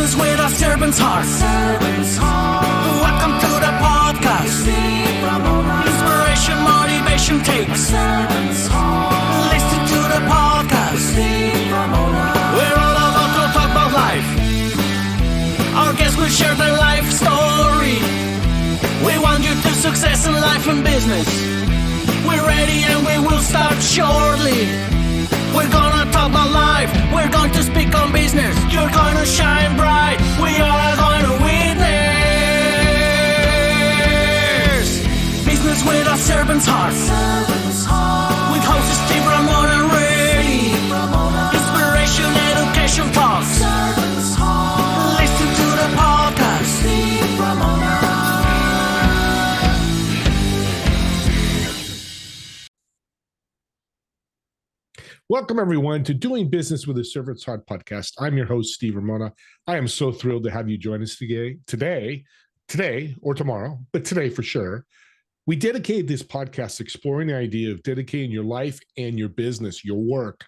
Business with a servant's heart. Welcome to the podcast. Inspiration, motivation takes. Listen to the podcast. We're all about to talk about life. Our guests will share their life story. We want you to success in life and business. We're ready and we will start shortly. We're gonna talk about life. We're going to speak on business. You're gonna shine bright. We are going to witness. Business with a servant's heart. With hosts Steve, Ramona, and Ray. Inspiration, education talks. Listen to the podcast. Steve, Ramona. Welcome, everyone, to Doing Business with a Servant's Heart podcast. I'm your host, Steve Ramona. I am so thrilled to have you join us today or tomorrow, but today for sure. We dedicated this podcast exploring the idea of dedicating your life and your business, your work,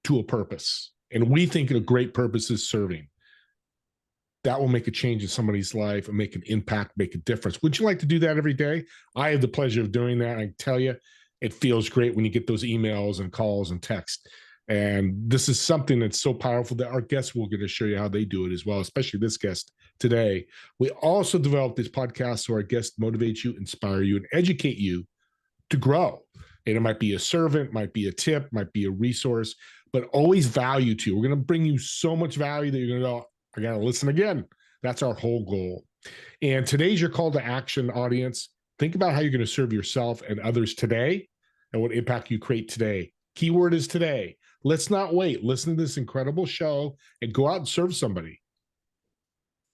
to a purpose. And we think a great purpose is serving. That will make a change in somebody's life and make an impact, make a difference. Would you like to do that every day? I have the pleasure of doing that. I tell you, it feels great when you get those emails and calls and texts. And this is something that's so powerful that our guests will get to show you how they do it as well, especially this guest today. We also developed this podcast so our guests motivate you, inspire you, and educate you to grow. And it might be a servant, might be a tip, might be a resource, but always value to you. We're going to bring you so much value that you're going to go, I got to listen again. That's our whole goal. And today's your call to action, audience. Think about how you're going to serve yourself and others today and what impact you create today. Keyword is today. Let's not wait. Listen to this incredible show and go out and serve somebody.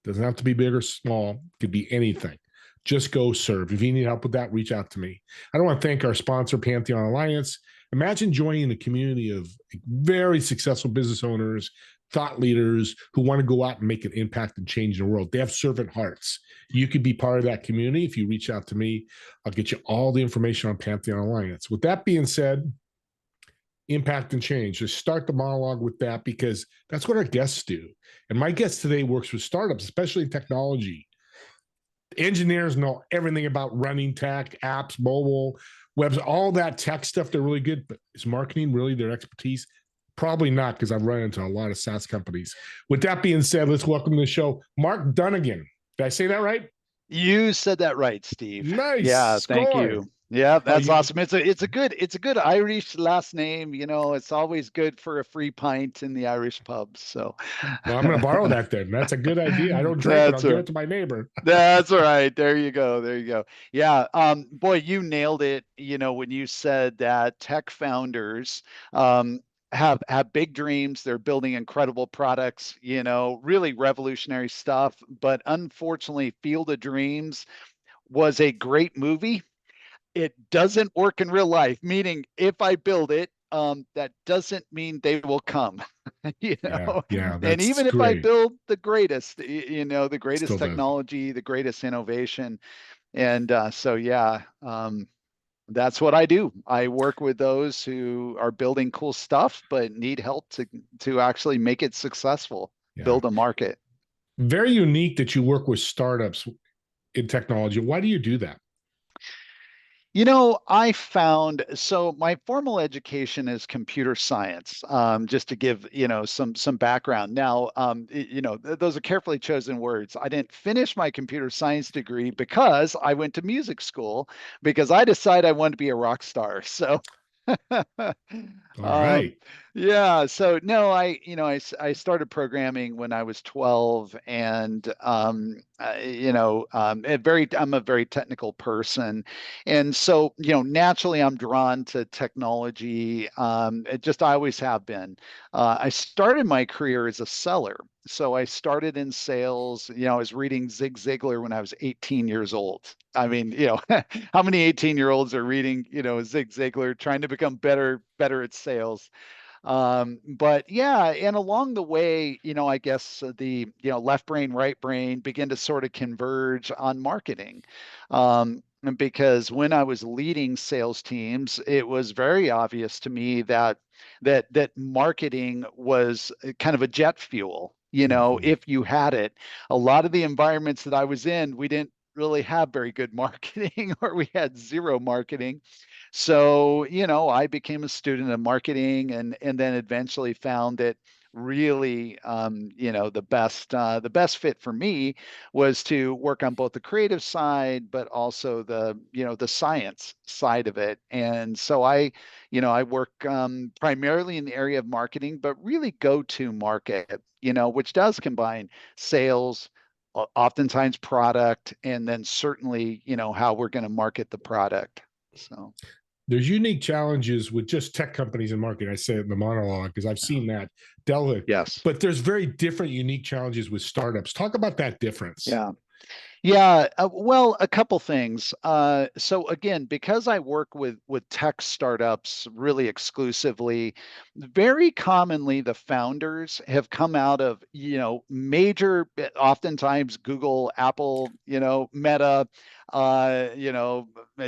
Doesn't have to be big or small. It could be anything. Just go serve. If you need help with that, reach out to me. I want to thank our sponsor, Pantheon Alliance. Imagine joining a community of very successful business owners, thought leaders who want to go out and make an impact and change the world. They have servant hearts. You could be part of that community. If you reach out to me, I'll get you all the information on Pantheon Alliance. With that being said, impact and change. Just start the monologue with that because that's what our guests do. And my guest today works with startups, especially in technology. Engineers know everything about running tech, apps, mobile, webs, all that tech stuff. They're really good, but is marketing really their expertise? Probably not, because I've run into a lot of SaaS companies. With that being said, let's welcome to the show, Mark Dunnigan. Did I say that right? You said that right, Steve. Nice. Yeah, thank Score. you. Yeah, that's awesome. It's a good Irish last name. You know, it's always good for a free pint in the Irish pubs. So, well, I'm going to borrow that then. That's a good idea. I don't drink it. I'll give it to my neighbor. That's all right. There you go. There you go. Yeah. Boy, you nailed it. You know, when you said that tech founders, have big dreams. They're building incredible products, you know, really revolutionary stuff. But unfortunately, Field of Dreams was a great movie. It doesn't work in real life, meaning if I build it, that doesn't mean they will come. You know, yeah, and even if I build the greatest, you know, the greatest Still technology, the greatest innovation. And that's what I do. I work with those who are building cool stuff, but need help to actually make it successful, build a market. Very unique that you work with startups in technology. Why do you do that? You know, I found, so my formal education is computer science, just to give, you know, some background. Now, you know, those are carefully chosen words. I didn't finish my computer science degree because I went to music school because I decided I wanted to be a rock star. So All right. Yeah. So no, I started programming when I was 12, and I'm a very technical person, and so naturally I'm drawn to technology. I always have been. I started my career as a seller. So I started in sales. I was reading Zig Ziglar when I was 18 years old. I mean, how many 18-year-olds are reading, Zig Ziglar, trying to become better at sales? But yeah, and along the way, I guess the, left brain, right brain begin to sort of converge on marketing. Because when I was leading sales teams, it was very obvious to me that marketing was kind of a jet fuel. if you had it. A lot of the environments that I was in, we didn't really have very good marketing or we had zero marketing. So, I became a student of marketing and then eventually found that really, the best fit for me was to work on both the creative side, but also the science side of it. And so I work primarily in the area of marketing, but really go to market, which does combine sales, oftentimes product, and then certainly, how we're going to market the product. So There's unique challenges with just tech companies and marketing. I say it in the monologue because I've seen that delve. yes. But there's very different, unique challenges with startups. Talk about that difference. Yeah. Yeah, well, a couple things. So again, because I work with tech startups really exclusively, very commonly the founders have come out of, major, oftentimes Google, Apple, Meta,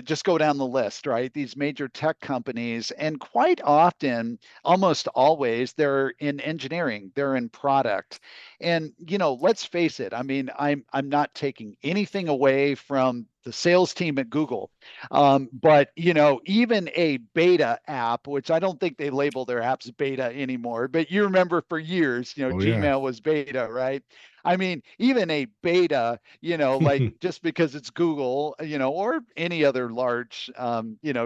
just go down the list, right? These major tech companies, and quite often, almost always, they're in engineering, they're in product. And let's face it. I mean, I'm not taking anything away from the sales team at Google, but even a beta app, which I don't think they label their apps beta anymore. But you remember for years, Oh, yeah. Gmail was beta, right? I mean, even a beta, like just because it's Google, or any other large,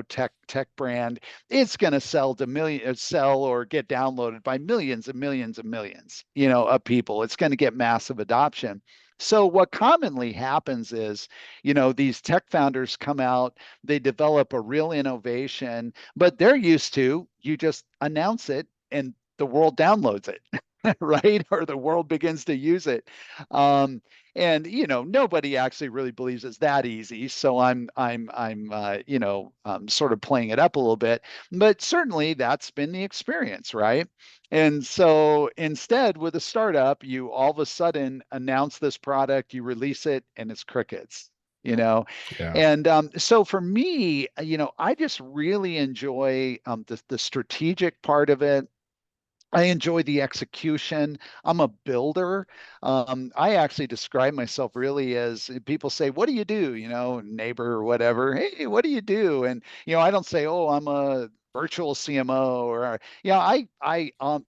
tech brand, it's going to sell or get downloaded by millions and millions and millions, of people. It's going to get massive adoption. So what commonly happens is, these tech founders come out, they develop a real innovation, but they're used to you just announce it and the world downloads it. Right? Or the world begins to use it. And nobody actually really believes it's that easy. So I'm sort of playing it up a little bit, but certainly that's been the experience, right? And so instead, with a startup, you all of a sudden announce this product, you release it, and it's crickets. Yeah. And so for me, I just really enjoy the strategic part of it. I enjoy the execution. I'm a builder. I actually describe myself really as people say, "What do you do?" Neighbor or whatever. Hey, what do you do? And I don't say, "Oh, I'm a virtual CMO," or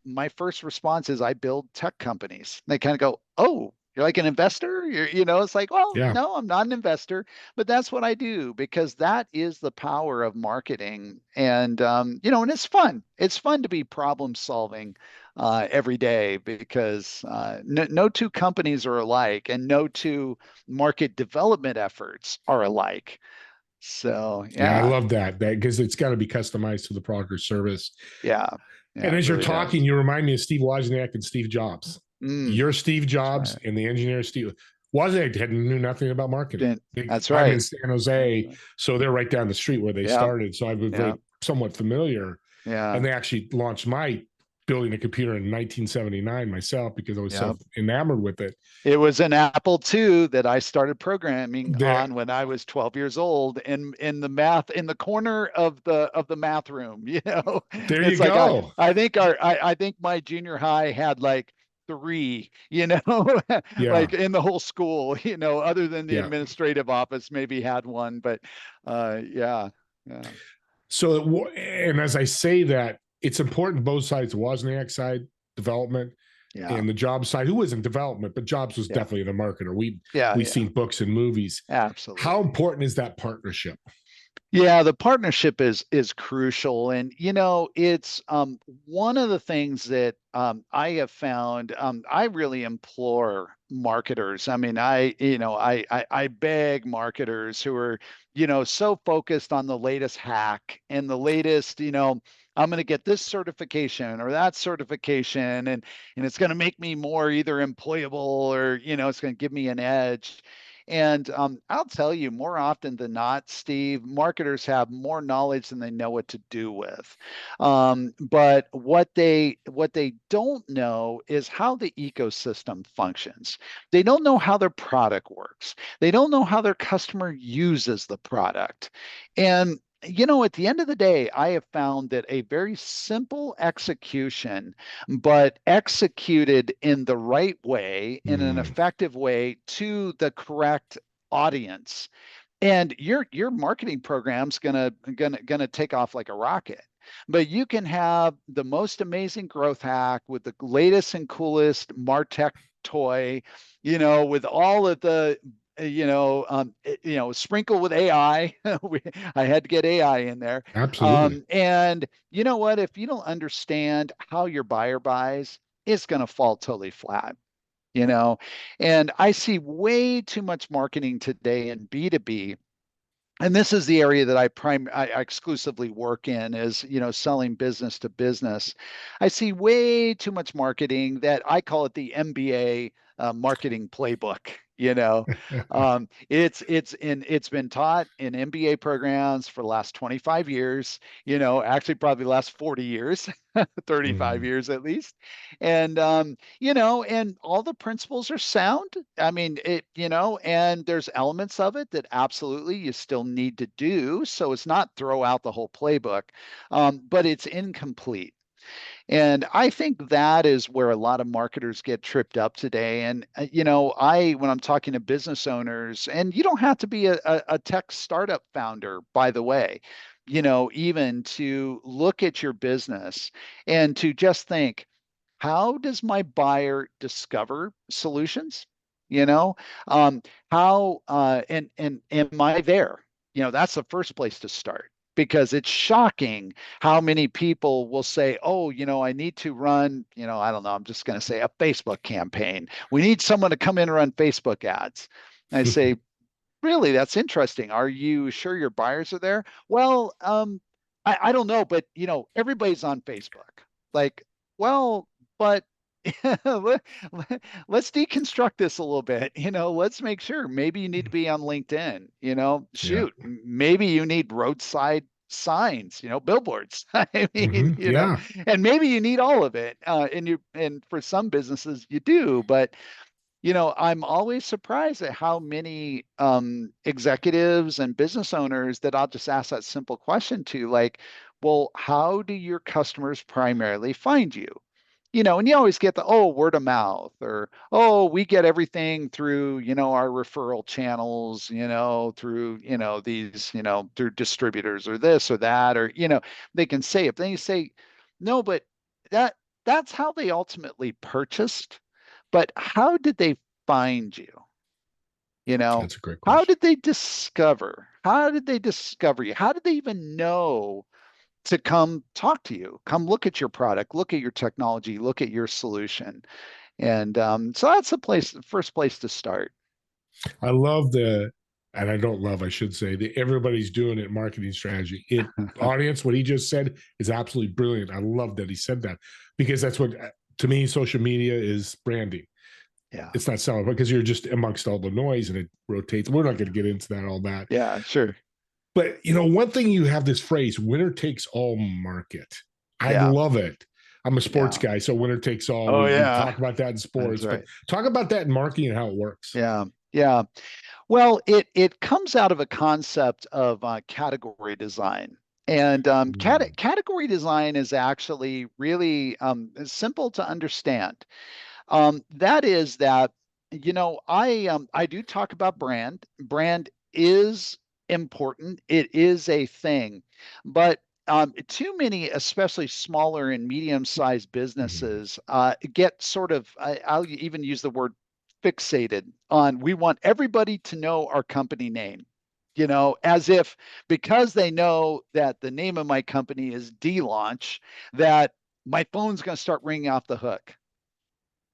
my first response is I build tech companies. They kind of go, "Oh, you're like an investor?" It's like, well, Yeah. no, I'm not an investor, but that's what I do because that is the power of marketing. And and it's fun. It's fun to be problem solving every day because no two companies are alike, and no two market development efforts are alike. So Yeah. I yeah, love that because it's got to be customized to the product or service. yeah, And yeah, it as you're really talking, does. you remind me of Steve Wozniak and Steve Jobs. Mm, You're Steve that's Jobs right. and the engineer Steve Wozniak knew nothing about marketing. That's I'm in right. San Jose, so they're right down the street where they Yeah, started. So I've been yeah, very somewhat familiar. And yeah, they actually launched my building a computer in 1979 myself because I was yeah. so enamored with it. It was an Apple II that I started programming There, on when I was 12 years old in the corner of the math room, there you It's like go. I think my junior high had like three, Yeah, like in the whole school, other than the yeah. administrative office maybe had one, but yeah. Yeah. So, and as I say that, it's important both sides, the Wozniak side, development, Yeah. and the job side, who was in development, but Jobs was Yeah. definitely the marketer. Yeah, We've yeah. seen books and movies. How Absolutely. important is that partnership? Yeah, the partnership is crucial, and it's one of the things that I have found. I really implore marketers. I mean, I beg marketers who are so focused on the latest hack and the latest. I'm going to get this certification or that certification, and it's going to make me more either employable or it's going to give me an edge. And I'll tell you, more often than not, Steve, marketers have more knowledge than they know what to do with. But what they don't know is how the ecosystem functions. They don't know how their product works. They don't know how their customer uses the product. And at the end of the day, I have found that a very simple execution, but executed in the right way, in an Mm, effective way to the correct audience, and your marketing program's gonna take off like a rocket. But you can have the most amazing growth hack with the latest and coolest martech toy, with all of the sprinkle with AI. I had to get AI in there. absolutely. And you know what? If you don't understand how your buyer buys, it's going to fall totally flat. you know and I see way too much marketing today in B2B, and this is the area that I exclusively work in, is selling business to business. I see way too much marketing that I call it the MBA marketing playbook. It's been taught in MBA programs for the last 25 years, actually probably the last 40 years, 35 Mm, years at least. And all the principles are sound. I mean, and there's elements of it that absolutely you still need to do. So it's not throw out the whole playbook, but it's incomplete. And I think that is where a lot of marketers get tripped up today. And, when I'm talking to business owners, and you don't have to be a tech startup founder, by the way, even to look at your business and to just think, how does my buyer discover solutions? You know, how and am I there? That's the first place to start, because it's shocking how many people will say, "Oh, I need to run, I don't know, I'm just going to say a Facebook campaign. We need someone to come in and run Facebook ads." And I say, "Really? That's interesting. Are you sure your buyers are there?" Well, I don't know, but everybody's on Facebook. Like, well, but let, us deconstruct this a little bit. Let's make sure. Maybe you need to be on LinkedIn. yeah. Shoot, maybe you need roadside signs, billboards. I mean, Yeah. and maybe you need all of it. And for some businesses you do, but I'm always surprised at how many executives and business owners that I'll just ask that simple question to, like, well, how do your customers primarily find you? And you always get the, oh, word of mouth, or, oh, we get everything through, our referral channels, through, through distributors or this or that, or, they can say it. But then you say, no, but that that's how they ultimately purchased. But how did they find you? That's a great How question. did they discover? How did they discover you? How did they even know to come talk to you, come look at your product, look at your technology, look at your solution? And so that's the first place to start. I love and I don't love, I should say, the everybody's doing it marketing strategy. Audience, what he just said is absolutely brilliant. I love that he said that, because that's what, to me, social media is branding. Yeah. It's not selling because you're just amongst all the noise and it rotates. We're not going to get into that, all that. Yeah, sure. But one thing, you have this phrase, winner takes all market. I Yeah. love it. I'm a sports Yeah. guy, so winner takes all. Oh, We yeah. talk about that in That's sports, but right. talk about that in marketing and how it works. Yeah. Yeah. Well, it comes out of a concept of category design. And Mm, category design is actually really simple to understand. That is that, I do talk about brand. Brand is important. It is a thing, but too many, especially smaller and medium-sized mm, businesses, get sort of, I'll even use the word fixated on, we want everybody to know our company name. As if, because they know that the name of my company is D-Launch, that my phone's going to start ringing off the hook.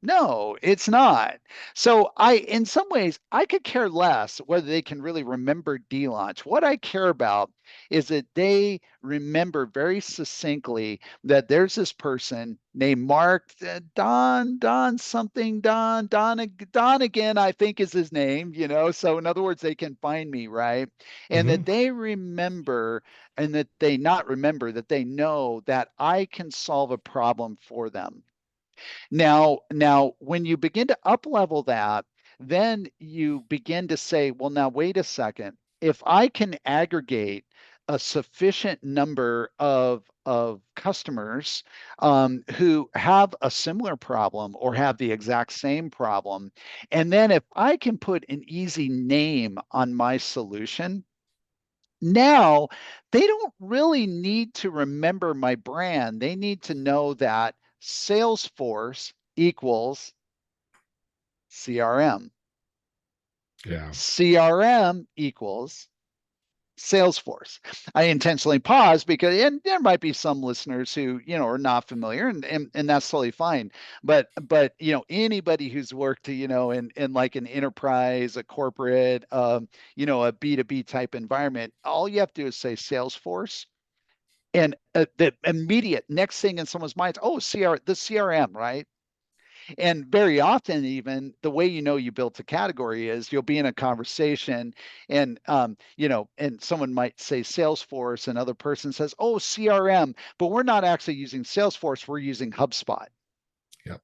No, it's not. So in some ways, I could care less whether they can really remember D-Launch. What I care about is that they remember very succinctly that there's this person named Mark Don something Don again, I think is his name. So in other words, they can find me, right? And mhm. that they remember, and that they not remember, that they know that I can solve a problem for them. Now, when you begin to up level that, then you begin to say, well, now wait a second. If I can aggregate a sufficient number of customers who have a similar problem or have the exact same problem. And then if I can put an easy name on my solution, now they don't really need to remember my brand. They need to know that Salesforce equals CRM. Yeah. CRM equals Salesforce. I intentionally pause because, and there might be some listeners who, are not familiar, and that's totally fine. But anybody who's worked, in like an enterprise, a corporate, a B2B type environment, all you have to do is say Salesforce. And the immediate next thing in someone's mind, oh, the CRM, right? And very often, even the way you built a category is you'll be in a conversation, and and someone might say Salesforce, and another person says, "Oh, CRM," but we're not actually using Salesforce; we're using HubSpot. Yep.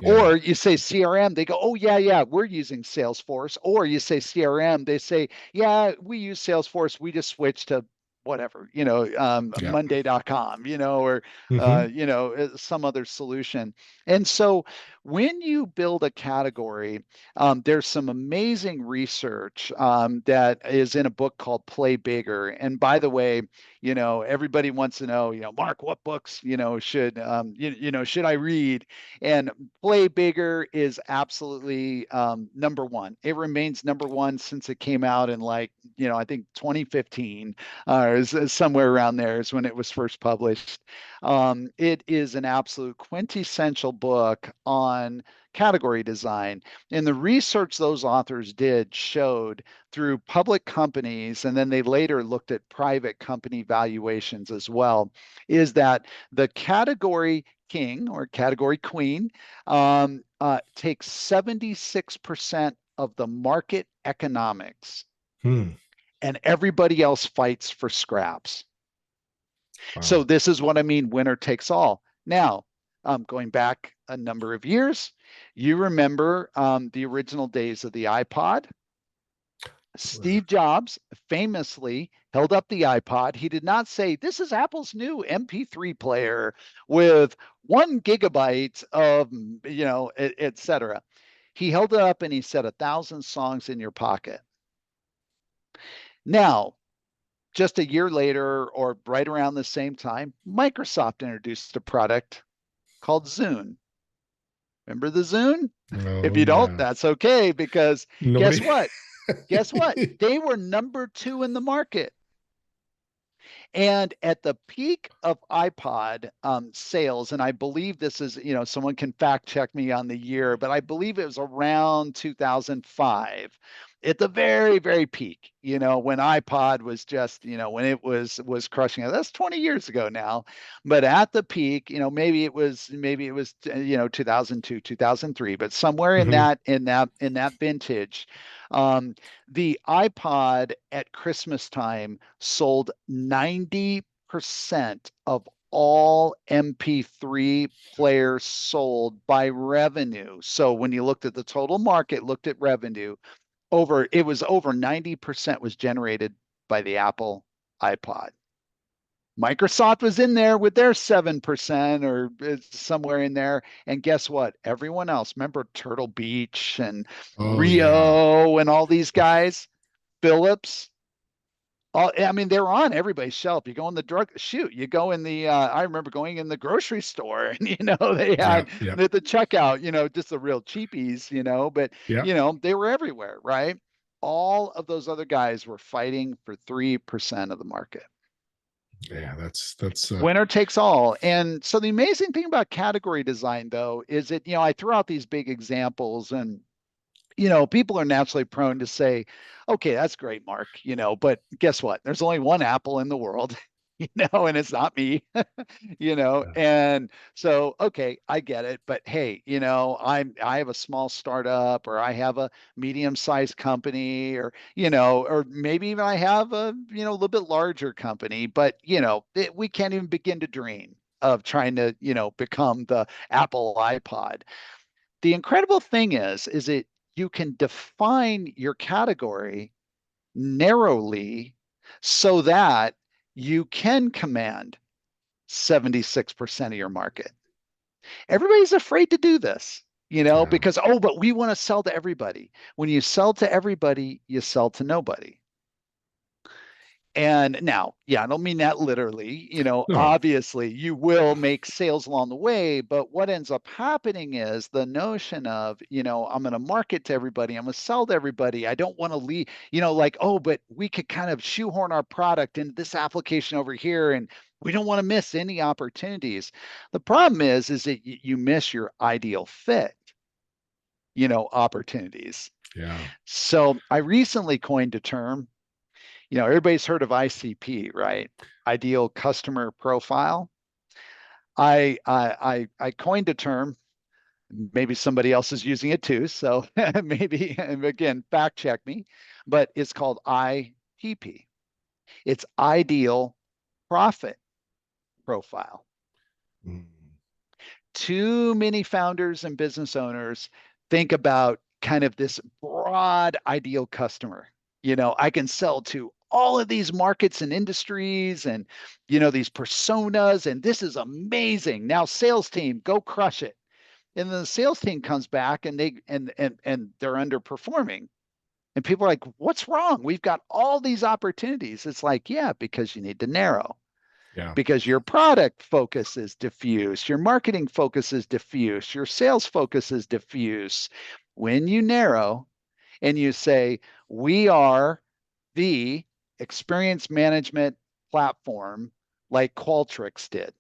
Yeah. Or you say CRM, they go, "Oh yeah, yeah, we're using Salesforce." Or you say CRM, they say, "Yeah, we use Salesforce. We just switched to whatever, Yeah. Monday.com, or Hmm. some other solution." And so when you build a category, there's some amazing research that is in a book called Play Bigger. And by the way, everybody wants to know, Mark, what books, should I read? And Play Bigger is absolutely number one. It remains number one since it came out in I think 2015, is somewhere around there is when it was first published. It is an absolute quintessential book on category design. And the research those authors did showed through public companies, and then they later looked at private company valuations as well, is that the category king or category queen takes 76% of the market economics, Hmm. and everybody else fights for scraps. So Wow. this is what I mean, winner takes all. Now, going back a number of years, you remember the original days of the iPod. Steve Jobs famously held up the iPod. He did not say, "This is Apple's new MP3 player with 1 gigabyte of, et cetera." He held it up and he said, "1,000 songs in your pocket." Now, just a year later, or right around the same time, Microsoft introduced a product called Zune. Remember the Zune? If Oh you don't, yeah. that's okay, because guess Nobody. what? Guess what? They were number 2 in the market. And at the peak of iPod sales, and I believe this is, someone can fact check me on the year, but I believe it was around 2005, at the very, very peak, when iPod was just, when it was crushing it. That's 20 years ago now. But at the peak, maybe it was 2002, 2003, but somewhere in Hmm. that vintage, the iPod at Christmas time sold 90% of all MP3 players sold by revenue. So when you looked at the total market, looked at revenue, it was over 90% was generated by the Apple iPod. Microsoft was in there with their 7% or somewhere in there. And guess what? Everyone else, remember Turtle Beach and Oh yeah. Rio and all these guys, Philips, I mean, they're on everybody's shelf. You go in the you go in the, I remember going in the grocery store and, they Yeah. had Yeah. the checkout, just the real cheapies, but, Yeah. they were everywhere, right? All of those other guys were fighting for 3% of the market. Yeah. That's. Winner takes all. And so the amazing thing about category design, though, is that, I throw out these big examples, and people are naturally prone to say, "Okay, that's great, Mark, but guess what? There's only one Apple in the world, and it's not me, And so, okay, I get it, but hey, I have a small startup, or I have a medium-sized company, or or maybe even I have a a little bit larger company, but we can't even begin to dream of trying to become the Apple iPod. The incredible thing is that you can define your category narrowly so that you can command 76% of your market. Everybody's afraid to do this, Yeah. because, but we want to sell to everybody. When you sell to everybody, you sell to nobody. And now, I don't mean that literally, No. obviously you will make sales along the way, but what ends up happening is the notion of, I'm going to market to everybody, I'm going to sell to everybody. I don't want to leave, but we could kind of shoehorn our product into this application over here, and we don't want to miss any opportunities. The problem is that you miss your ideal fit, opportunities. Yeah. So I recently coined a term. Everybody's heard of ICP, right? Ideal customer profile. I coined a term. Maybe somebody else is using it too. So maybe, and again, fact check me, but it's called IPP. It's ideal profit profile. Mm. Too many founders and business owners think about kind of this broad ideal customer. I can sell to all of these markets and industries and, these personas, and this is amazing. Now, sales team, go crush it. And then the sales team comes back and they're underperforming. And people are like, what's wrong? We've got all these opportunities. It's like, yeah, because you need to narrow. Yeah. Because your product focus is diffuse, your marketing focus is diffuse, your sales focus is diffuse. When you narrow and you say, we are the experience management platform like Qualtrics did,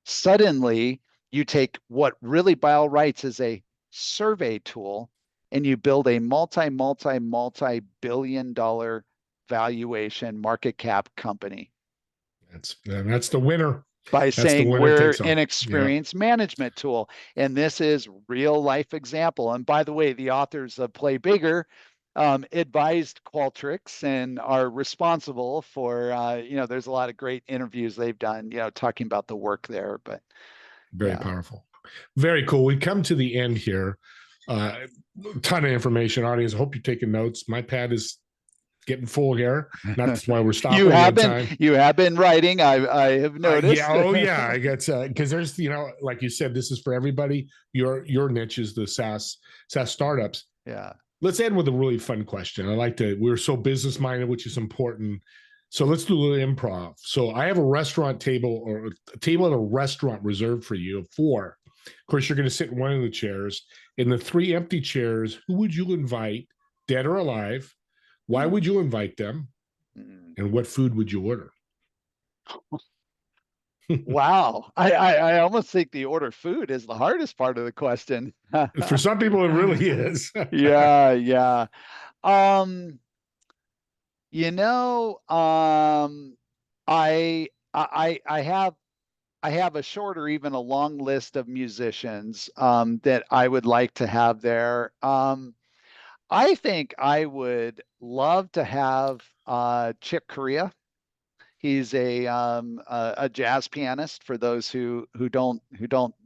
suddenly you take what really by all rights is a survey tool and you build a multi-billion dollar valuation market cap company That's the winner. by That's the saying winner we're takes all. an Yeah. experience management tool. And this is real life example. And by the way, the authors of Play Bigger advised Qualtrics and are responsible for, there's a lot of great interviews they've done, talking about the work there. But Very powerful. Very cool. We come to the end here. Ton of information, audience. I hope you're taking notes. My pad is getting full here. That's why we're stopping. You have been writing. I have noticed. Yeah. I guess because there's, like you said, this is for everybody. Your niche is the SaaS startups. Yeah. Let's end with a really fun question. We're so business minded, which is important. So let's do a little improv. So I have a restaurant table or a table at a restaurant reserved for you of 4. Of course, you're going to sit in one of the chairs. In the 3 empty chairs, who would you invite, dead or alive? Why would you invite them? And what food would you order? Wow. I almost think the order food is the hardest part of the question. For some people, it really is. Yeah. I have a short or even a long list of musicians that I would like to have there. I think I would love to have Chick Corea. He's a jazz pianist. For those who don't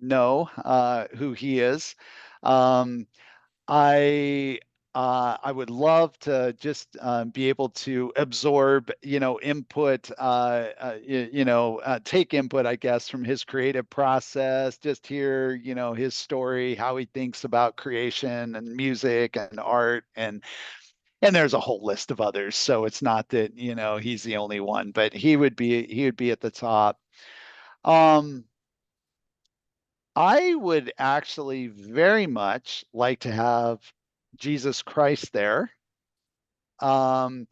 know who he is, I would love to just be able to absorb, input, take input, I guess, from his creative process. Just hear, his story, how he thinks about creation and music and art, and there's a whole list of others. So it's not that he's the only one, but he would be at the top. I would actually very much like to have Jesus Christ there. And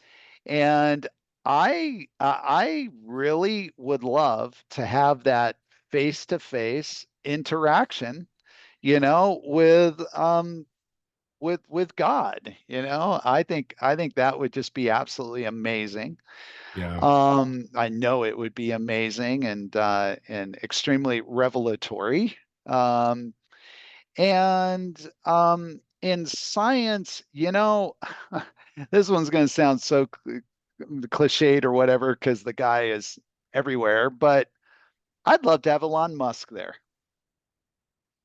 I really would love to have that face-to-face interaction, with God. I think that would just be absolutely amazing. Yeah. I know it would be amazing and extremely revelatory. And in science, this one's going to sound so cliched or whatever because the guy is everywhere, but I'd love to have Elon Musk there.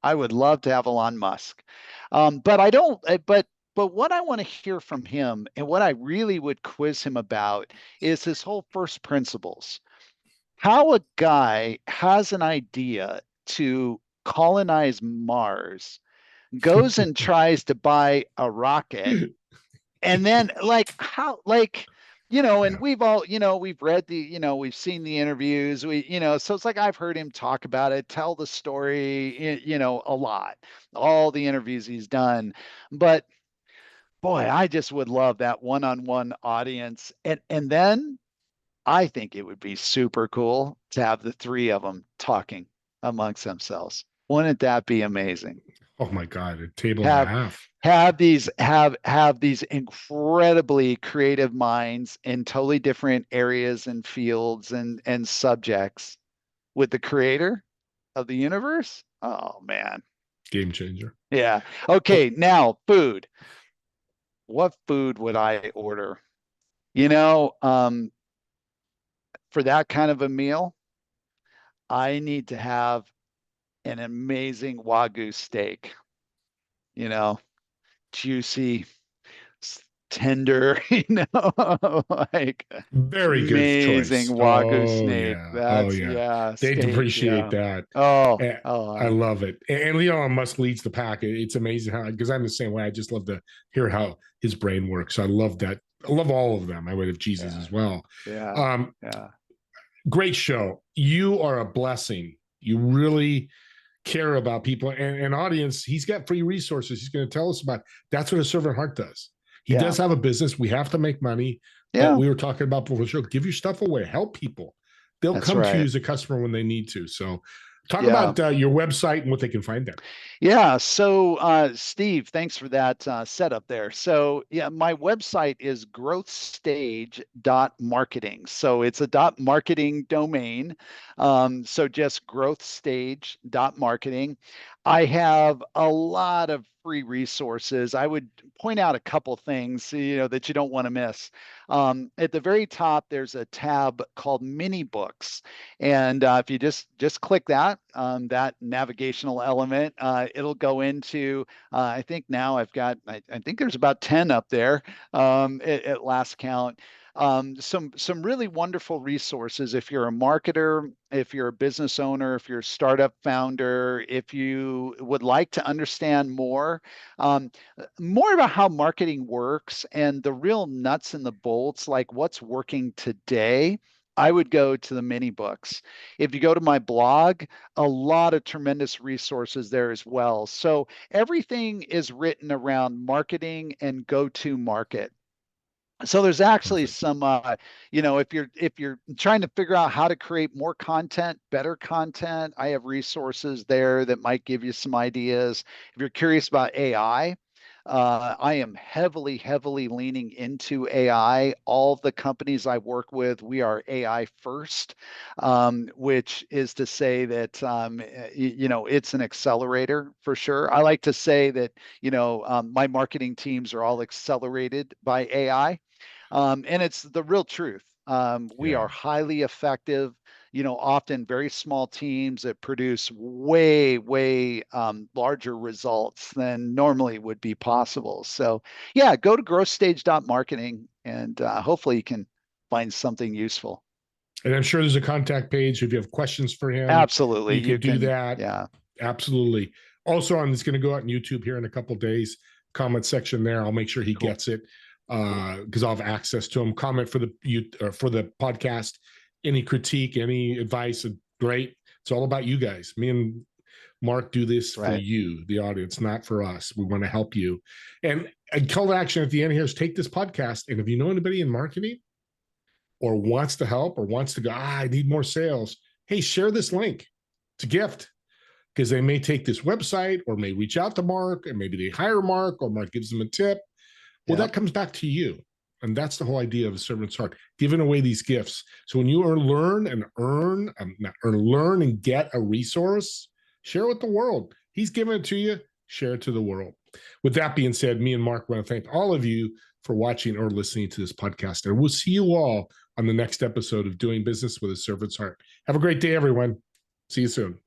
I would love to have Elon Musk. But I don't, but But what I want to hear from him and what I really would quiz him about is his whole first principles. How a guy has an idea to colonize Mars, goes and tries to buy a rocket, and then like how like and Yeah. we've all we've read we've seen the interviews, so it's like I've heard him talk about it, tell the story, a lot, all the interviews he's done. But boy, I just would love that one-on-one audience. And then I think it would be super cool to have the three of them talking amongst themselves. Wouldn't that be amazing? Oh my God, a table and a Have half. have these incredibly creative minds in totally different areas and fields and subjects with the creator of the universe. Oh man. Game changer. Yeah. Oh, Okay, now food. What food would I order? You know, um, for that kind of a meal, I need to have an amazing Wagyu steak, you know, juicy, tender, like very good amazing choice. Wagyu Oh snake. yeah. Oh That's, yeah. yeah, They'd steak. appreciate Yeah. that. Oh, Eh, I oh, love it. And Elon Musk leads the pack. It's amazing how, because I'm the same way. I just love to hear how his brain works. I love that. I love all of them. I would have Jesus yeah, as well. yeah, Um, yeah, Great show. You are a blessing. You really care about people and audience. He's got free resources. He's going to tell us about. That's what a servant heart does. He yeah, does have a business. We have to make money, but yeah. we were talking about before the show. Give your stuff away. Help people. They'll That's come to you right. as a customer when they need to. So, talk Yeah. about your website and what they can find there. Yeah. So, Steve, thanks for that setup there. So, yeah, my website is growthstage.marketing. So it's a .marketing domain. So just growthstage.marketing. I have a lot of free resources. I would point out a couple things, that you don't want to miss. At the very top, there's a tab called Mini Books. And if you just click that navigational element, it'll go into. I think now I think there's about 10 up there at last count. Some really wonderful resources if you're a marketer, if you're a business owner, if you're a startup founder, if you would like to understand more about how marketing works and the real nuts and the bolts, like what's working today. I would go to the mini books. If you go to my blog, a lot of tremendous resources there as well. So everything is written around marketing and go to market. So there's actually Perfect. some, if you're trying to figure out how to create more content, better content, I have resources there that might give you some ideas. If you're curious about AI, I am heavily, heavily leaning into AI. All the companies I work with, we are AI first, which is to say that it's an accelerator for sure. I like to say that my marketing teams are all accelerated by AI. And it's the real truth. We Yeah. are highly effective, often very small teams that produce way, way larger results than normally would be possible. So, yeah, go to growthstage.marketing and hopefully you can find something useful. And I'm sure there's a contact page. If you have questions for him, Absolutely. you You could do can, that. yeah, Absolutely. Also, I'm just going to go out on YouTube here in a couple days. Comment section there. I'll make sure he cool, gets it cool. because I'll have access to him. Comment for the podcast. Any critique, any advice, great. It's all about you guys. Me and Mark do this That's for right. you, the audience, not for us. We want to help you. And a call to action at the end here is take this podcast. And if you know anybody in marketing or wants to help or wants to go, I need more sales. Hey, share this link. It's a gift because they may take this website or may reach out to Mark and maybe they hire Mark or Mark gives them a tip. Well, Yeah. that comes back to you. And that's the whole idea of a servant's heart, giving away these gifts. So when you learn and get a resource, share it with the world. He's giving it to you, share it to the world. With that being said, me and Mark want to thank all of you for watching or listening to this podcast. And we'll see you all on the next episode of Doing Business with a Servant's Heart. Have a great day, everyone. See you soon.